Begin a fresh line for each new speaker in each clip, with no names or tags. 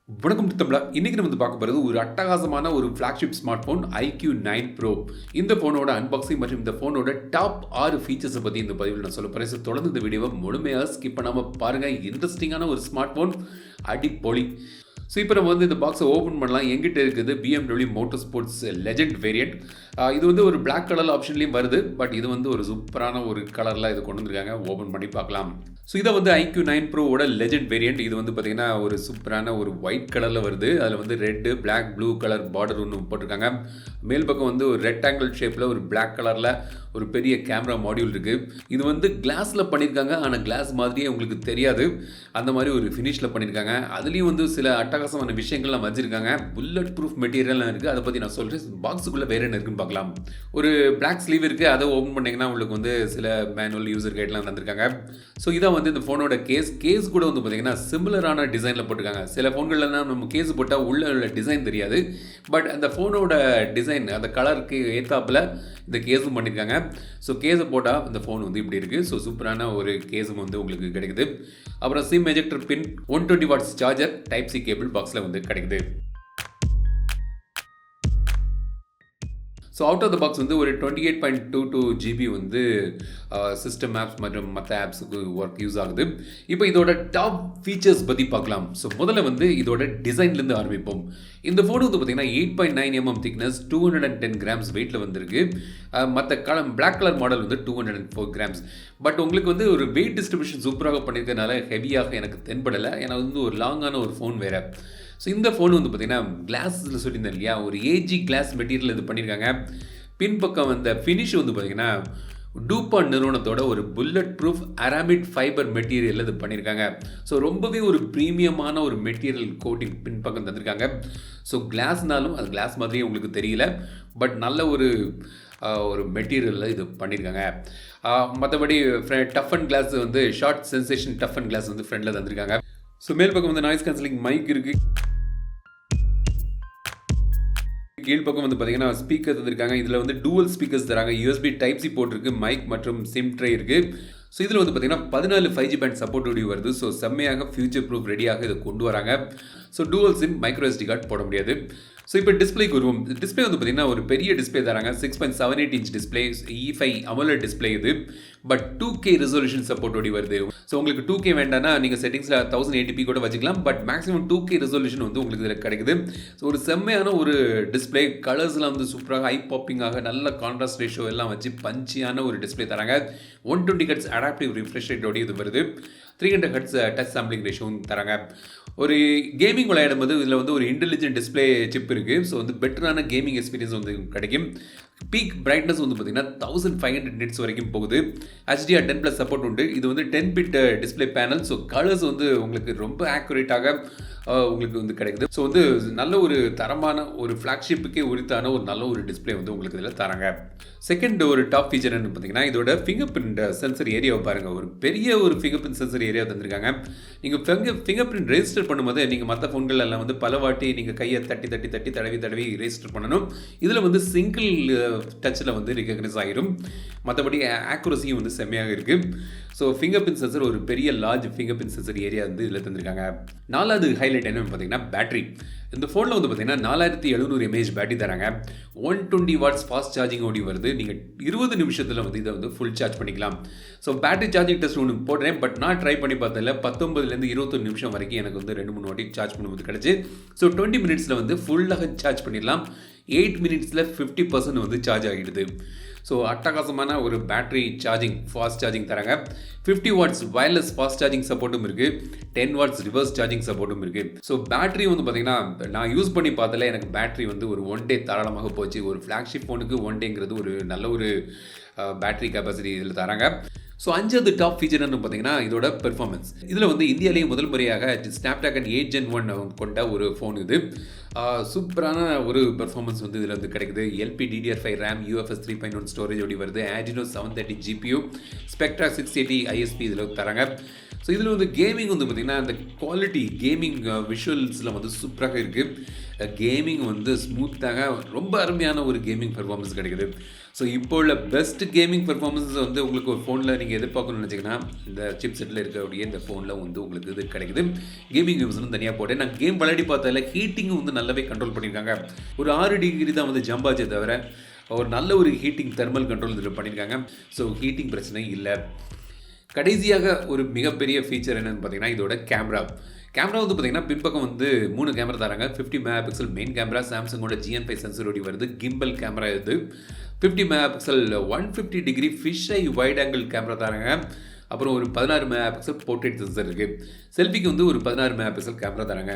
வணக்கம் தமிழா. இன்னைக்கு நம்ம பார்க்க போகிறது ஒரு அட்டகாசமான ஒரு flagship smart phone iQOO 9 Pro. இந்த ஃபோனோட அன்பாக்சிங் மற்றும் இந்த ஃபோனோட டாப் 6 ஃபீச்சர்ஸை பற்றி இந்த பதிவில் நான் சொல்ல போகிறேன். தொடர்ந்து இந்த வீடியோவை முழுமையாக ஸ்கிப் பண்ணாமல் பாருங்கள். இன்ட்ரெஸ்டிங்கான ஒரு ஸ்மார்ட் ஃபோன், அடிப்பொலி. ஸோ இப்போ நம்ம இந்த பாக்ஸை ஓப்பன் பண்ணலாம். எங்கிட்ட இருக்குது BMW motor sports legend variant. இது ஒரு பிளாக் கலர் ஆப்ஷன்லேயும் வருது. பட் இது ஒரு சூப்பரான ஒரு கலரில் இது கொண்டு வந்திருக்காங்க. ஓப்பன் பண்ணி பார்க்கலாம். ஸோ இதை iQOO 9 Proவோட லெஜெண்ட் வேரியண்ட். இது பார்த்தீங்கன்னா ஒரு சூப்பரான ஒரு ஒயிட் கலரில் வருது. அதில் red, black, blue colour border ஒன்று போட்டிருக்காங்க. மேல் பக்கம் ஒரு ரெக்டாங்கிள் ஷேப்பில் ஒரு பிளாக் கலரில் ஒரு பெரிய கேமரா மாடியூல் இருக்குது. இது கிளாஸில் பண்ணியிருக்காங்க. ஆனால் கிளாஸ் மாதிரியே உங்களுக்கு தெரியாது. அந்த மாதிரி ஒரு ஃபினிஷில் பண்ணியிருக்காங்க. அதுலேயும் சில அட்டகாசமான விஷயங்கள்லாம் வச்சுருக்காங்க. புல்லட் ப்ரூஃப் மெட்டீரியல்லாம் இருக்குது. அதை பற்றி நான் சொல்கிறேன். பாக்ஸுக்குள்ளே வேறு என்ன இருக்குன்னு பார்க்கலாம். ஒரு பிளாக் ஸ்லீவ் இருக்குது. அதை ஓப்பன் பண்ணிங்கன்னா உங்களுக்கு சில மேனுவல் யூசர் கைட்லாம் தந்திருக்காங்க. ஸோ இதான் இந்த ஃபோனோட கேஸ் கூட பார்த்தீங்கன்னா சிமிலரான டிசைனில் போட்டிருக்காங்க. சில ஃபோன்கள்லாம் நம்ம கேஸ் போட்டால் உள்ள டிசைன் தெரியாது. பட் அந்த ஃபோனோட டிசைன் அந்த கலருக்கு ஏற்றாப்பில் இந்த கேஸும் பண்ணியிருக்காங்க. ஸோ கேஸை போட்டால் இந்த ஃபோன் இப்படி இருக்குது. ஸோ சூப்பரான ஒரு கேஸும் உங்களுக்கு கிடைக்குது. அப்புறம் sim ejector pin, 120 watts charger, type C cable பாக்ஸில் கிடைக்குது. So out of the box ஒரு 28.22 GB சிஸ்டம் ஆப்ஸ் மற்றும் மற்ற ஆப்ஸுக்கு ஒர்க் யூஸ் ஆகுது. இப்போ இதோட டாப் ஃபீச்சர்ஸ் பற்றி பார்க்கலாம். ஸோ முதல்ல இதோட டிசைன்லேருந்து ஆரம்பிப்போம். இந்த ஃபோன் பார்த்தீங்கன்னா 8.9 mm திக்னஸ், 210 கிராம்ஸ் வெயிட்டில் வந்திருக்கு. மற்ற black colour model 204 grams. But உங்களுக்கு ஒரு வெயிட் டிஸ்ட்ரிபியூஷன் சூப்பராக பண்ணியிருக்கனால ஹெவியாக எனக்கு தென்படலை. ஏன்னா ஒரு லாங்கான ஒரு ஃபோன் வேறு. ஸோ இந்த ஃபோன் பார்த்தீங்கன்னா கிளாஸில் சொல்லியிருந்தேன் இல்லையா, ஒரு ஏஜி கிளாஸ் மெட்டீரியல் இது பண்ணியிருக்காங்க. பின்பக்கம் ஃபினிஷ் பார்த்தீங்கன்னா டூபான் நிறுவனத்தோட ஒரு bullet proof aramid fibre material இது பண்ணியிருக்காங்க. ஸோ ரொம்பவே ஒரு ப்ரீமியமான ஒரு மெட்டீரியல் கோட்டிங் பின்பக்கம் தந்திருக்காங்க. ஸோ கிளாஸ்னாலும் அது கிளாஸ் மாதிரியே உங்களுக்கு தெரியல. பட் நல்ல ஒரு மெட்டீரியலில் இது பண்ணியிருக்காங்க. மற்றபடி tough and glass short sensation tough and glass ஃப்ரண்டில் தந்திருக்காங்க. ஸோ மேல் பக்கம் நாய்ஸ் கேன்சலிங் மைக் இருக்குது. கீழ்ப்பக்கம் பார்த்தீங்கன்னா ஸ்பீக்கர் தந்திருக்காங்க. இதில் டூவல் ஸ்பீக்கர்ஸ் தராங்க. USB டைப் சி போட்டிருக்கு. மைக் மற்றும் சிம் ட்ரே இருக்குது. ஸோ இதில் பார்த்தீங்கன்னா 14 5G பேண்ட் சப்போர்ட் வருது. ஸோ செம்மையாக ஃபியூச்சர் ப்ரூஃப் ரெடியாக இதை கொண்டு வராங்க. So dual sim, micro SD card போட முடியாது. ஸோ இப்போ டிஸ்பிளேக்கு வருவோம். டிஸ்பிளே பார்த்தீங்கன்னா ஒரு பெரிய டிஸ்பிளே தராங்க. 6.78 inch display, E5 AMOLED display இது. பட் 2K ரெசல்யூஷன் சப்போர்ட் வருது. ஸோ உங்களுக்கு 2K வேண்டாம்னா நீங்கள் செட்டிங்ஸில் 1080p கூட வச்சுக்கலாம். பட் மேக்ஸிமம் 2K ரெசல்யூஷன் உங்களுக்கு இதில் கிடைக்குது. ஸோ ஒரு செம்மையான ஒரு டிஸ்பிளே. கலர்ஸ்லாம் சூப்பராக ஐ பாப்பிங்காக நல்ல கான்ட்ராஸ்ட் ரேஷியோ எல்லாம் வச்சு பஞ்சியான ஒரு டிஸ்பிளே தராங்க. 120 Hz அடாப்டிவ் ரிஃப்ரெஷ் ரேட்டோடு இது வருது. 300 Hz டச் சாம்பிளிங் ரேஷியோவும் தராங்க. ஒரு கேமிங் விளையாடும் போது இதில் ஒரு இன்டெலிஜென்ட் டிஸ்பிளே சிப் இருக்குது. ஸோ பெட்டரான கேமிங் எக்ஸ்பீரியன்ஸ் கிடைக்கும். பீக் பிரைட்னஸ் பார்த்தீங்கன்னா 1500 nits வரைக்கும் போகுது. HDR10+ சப்போர்ட் உண்டு. இது 10 bit display panel. So colours உங்களுக்கு ரொம்ப ஆக்குரேட்டாக உங்களுக்கு கிடைக்குது. ஸோ நல்ல ஒரு தரமான ஒரு ஃப்ளாக்ஷிப்புக்கே உரித்தான ஒரு நல்ல ஒரு டிஸ்பிளே உங்களுக்கு இதில் தராங்க. செகண்ட் ஒரு டாப் ஃபீச்சர் என்ன பார்த்தீங்கன்னா இதோட ஃபிங்கர் பிரிண்ட் சென்சர் ஏரியாவை பாருங்கள். ஒரு பெரிய ஒரு ஃபிங்கர் பிரிண்ட் சென்சர் ஏரியா தந்திருக்காங்க. நீங்கள் ஃபிங்கர் பிரிண்ட் ரெஜிஸ்டர் பண்ணும்போது நீங்கள் மற்ற ஃபோன்கள் எல்லாம் பல வாட்டி நீங்கள் கையை தடவி ரெஜிஸ்டர் பண்ணணும். இதில் சிங்கிள் டச்சில் ரிகக்னைஸ் ஆகிரும். மற்றபடி ஆக்குரஸியும் செம்மையாக இருக்குது. ஸோ ஃபிங்கர் பிரிண்ட் சென்சர் ஒரு பெரிய large finger print sensor area இதில் தந்திருக்காங்க. நாலாவது ஹைலைட் என்னன்னு பார்த்தீங்கன்னா பேட்டரி. இந்த ஃபோனில் பார்த்தீங்கன்னா 4700 mAh பேட்டரி தராங்க. 120 வாட்ஸ் ஃபாஸ்ட் சார்ஜிங் ஓடி வருது. நீங்கள் 20 நிமிஷத்தில் இதை ஃபுல் சார்ஜ் பண்ணிக்கலாம். ஸோ பேட்டரி சார்ஜிங் டெஸ்ட் ஒன்று போடுறேன். பட் நான் ட்ரை பண்ணி பார்த்ததில்ல. 19லேருந்து 21 நிமிஷம் வரைக்கும் எனக்கு 2-3 வாட்டி சார்ஜ் பண்ணும்போது கிடச்சி. ஸோ 20 மினிட்ஸில் ஃபுல்லாக சார்ஜ் பண்ணிடலாம். 8 மினிட்ஸில் 50% சார்ஜ் ஆகிடுது. ஸோ அட்டகாசமான ஒரு பேட்டரி சார்ஜிங், ஃபாஸ்ட் சார்ஜிங் தராங்க. 50 வாட்ஸ் வயர்லெஸ் ஃபாஸ்ட் சார்ஜிங் சப்போர்ட்டும் இருக்குது. 10 வாட்ஸ் ரிவர்ஸ் சார்ஜிங் சப்போர்ட்டும் இருக்குது. ஸோ பேட்டரி பார்த்தீங்கன்னா நான் யூஸ் பண்ணி பார்த்ததில் எனக்கு பேட்டரி ஒரு 1 டே தாராளமாக போச்சு. ஒரு ஃப்ளாக்ஷிப் ஃபோனுக்கு 1 டேங்கிறது ஒரு நல்ல ஒரு பேட்டரி கெப்பாசிட்டி இதில் தராங்க. ஸோ 5வது டாப் ஃபீச்சர் என்ன பார்த்தீங்கன்னா இதோட பெர்ஃபார்மன்ஸ். இதில் இந்தியாவிலேயே முதல் முறையாக ஸ்னாப்டிராகன் 8 Gen 1 கொண்ட ஒரு ஃபோன் இது. சூப்பரான ஒரு பெர்ஃபார்மன்ஸ் இதில் கிடைக்குது. LPDDR5 RAM, UFS 3.1 ஸ்டோரேஜ் வருது. Adreno 730 GPU, Spectra 680 ISP இதில் தராங்க. ஸோ இதில் வந்து கேமிங் வந்து பார்த்திங்கன்னா அந்த குவாலிட்டி கேமிங் விஷுவல்ஸ்லாம் வந்து சூப்பராக இருக்குது. கேமிங் வந்து ஸ்மூத்தாக ரொம்ப அருமையான ஒரு கேமிங் பெர்ஃபார்மன்ஸ் கிடைக்குது. ஸோ இப்போ உள்ள பெஸ்ட் கேமிங் பெர்ஃபார்மன்ஸ் வந்து உங்களுக்கு ஒரு ஃபோனில் நீங்கள் எதிர்பார்க்கணும்னு நினச்சிங்கன்னா இந்த சிப் செட்டில் இருக்கக்கூடிய இந்த ஃபோனில் வந்து உங்களுக்கு இது கிடைக்குது. கேமிங் யூஸ்னு தனியாக போட்டேன். நான் கேம் விளையாடி பார்த்தால ஹீட்டிங்கும் வந்து நல்லாவே கண்ட்ரோல் பண்ணியிருக்காங்க. ஒரு 6 டிகிரி தான் வந்து ஜம்ப் ஆச்சே தவிர ஒரு நல்ல ஒரு ஹீட்டிங் தெர்மல் கண்ட்ரோல் இதில் பண்ணியிருக்காங்க. ஸோ ஹீட்டிங் பிரச்சனை இல்லை. கடைசியாக ஒரு மிகப்பெரிய ஃபீச்சர் என்னென்னு பார்த்தீங்கன்னா இதோட கேமரா வந்து பார்த்திங்கன்னா பின்பக்கம் வந்து 3 கேமரா தராங்க. 50 மெகா பிக்சல் மெயின் கேமரா, சாம்சங்கோட GN5 சென்சரோடி வருது. கிம்பல் கேமரா இது 50 megapixel 150 degree fish eye wide angle camera தராங்க. அப்புறம் ஒரு 16 மெகா பிக்சல் போர்ட்ரேட் சென்சர் இருக்குது. செல்ஃபிக்கு வந்து ஒரு 16 மெகா பிக்சல் கேமரா தராங்க.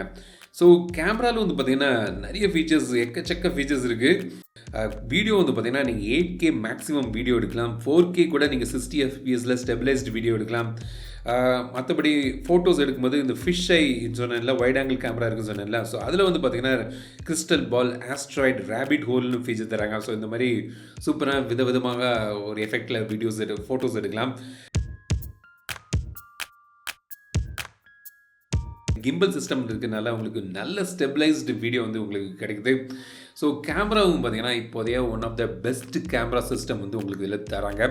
ஸோ கேமராவில் வந்து பார்த்திங்கன்னா நிறைய ஃபீச்சர்ஸ், எக்கச்சக்க ஃபீச்சர்ஸ் இருக்குது. வீடியோ வந்து பார்த்திங்கன்னா நீங்கள் 8K மேக்ஸிமம் வீடியோ எடுக்கலாம். 4K கூட நீங்கள் 60 FPSல ஸ்டெபிலைஸ்டு வீடியோ எடுக்கலாம். மற்றபடி ஃபோட்டோஸ் எடுக்கும்போது இந்த ஃபிஷ் ஐ சொன்னேன்ல, வைட் ஆங்கிள் கேமரா இருக்குன்னு சொன்னேன்ல, ஸோ அதில் வந்து பார்த்திங்கன்னா கிறிஸ்டல் பால், ஆஸ்ட்ராய்டு, ரேபிட் ஹோல்னு ஃபீச்சர் தராங்க. ஸோ இந்த மாதிரி சூப்பராக விதவிதமாக ஒரு எஃபெக்டில் வீடியோஸ் ஃபோட்டோஸ் எடுக்கலாம். கிம்பல் சிஸ்டம் இருக்கிறதுனால உங்களுக்கு நல்ல ஸ்டெபிளைஸ்டு வீடியோ வந்து உங்களுக்கு கிடைக்குது. ஸோ கேமராவும் பார்த்தீங்கன்னா இப்போதைய one of the best camera system வந்து உங்களுக்கு இதில் தராங்க.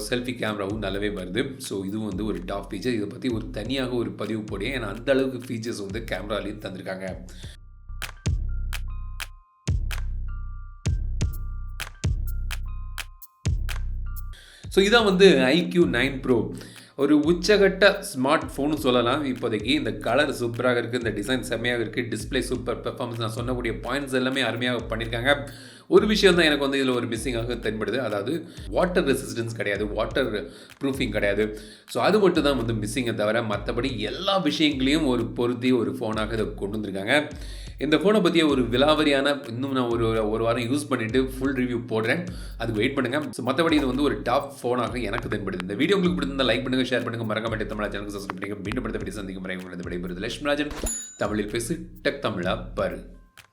செல்ஃபி கேமராவும் நல்லாவே வருது. ஸோ இதுவும் வந்து ஒரு டாப் ஃபீச்சர். இதை பற்றி ஒரு தனியாக ஒரு பதிவு போடுறேன். ஏன்னா அந்த அளவுக்கு ஃபீச்சர்ஸ் வந்து கேமராலையும் தந்திருக்காங்க. ஸோ இதான் வந்து iQOO 9 Pro. ஒரு உச்சகட்ட ஸ்மார்ட் ஃபோனு சொல்லலாம். இப்போதைக்கு இந்த கலர் சூப்பராக இருக்குது, இந்த டிசைன் செம்மையாக இருக்குது, டிஸ்பிளே சூப்பர், பெர்ஃபார்மன்ஸ் நான் சொன்னக்கூடிய பாயிண்ட்ஸ் எல்லாமே அருமையாக பண்ணியிருக்காங்க. ஒரு விஷயம் தான் எனக்கு வந்து இதில் ஒரு மிஸ்ஸிங்காக தென்படுது. அதாவது வாட்டர் ரெசிஸ்டன்ஸ் கிடையாது, வாட்டர் ப்ரூஃபிங் கிடையாது. ஸோ அது மட்டும் தான் வந்து மிஸ்ஸிங்கை தவிர மற்றபடி எல்லா விஷயங்களையும் ஒரு பொருத்தி ஒரு ஃபோனாக இதை கொண்டு வந்திருக்காங்க. இந்த ஃபோனை பற்றிய ஒரு விலாவரியான இன்னும் நான் ஒரு வாரம் யூஸ் பண்ணிவிட்டு ஃபுல் ரிவ்யூ போடுறேன். அதுக்கு வெயிட் பண்ணுங்கள். ஸோ மற்றபடி இது வந்து ஒரு டாப் ஃபோனாக எனக்கு தென்படுது. இந்த வீடியோ உங்களுக்கு பிடிச்சிருந்தால் லைக் பண்ணுங்கள், ஷேர் பண்ணுங்கள், மறக்காம தமிழ் சேனலுக்கு சப்ஸ்கிரைப் பண்ணுங்கள். மீண்டும் அடுத்த வீடியோ சந்திக்கும் வரை உங்களது விடைபெறுவது லட்சுமி ராஜன். தமிழில் பேசு, டெக் தமிழா பாரு.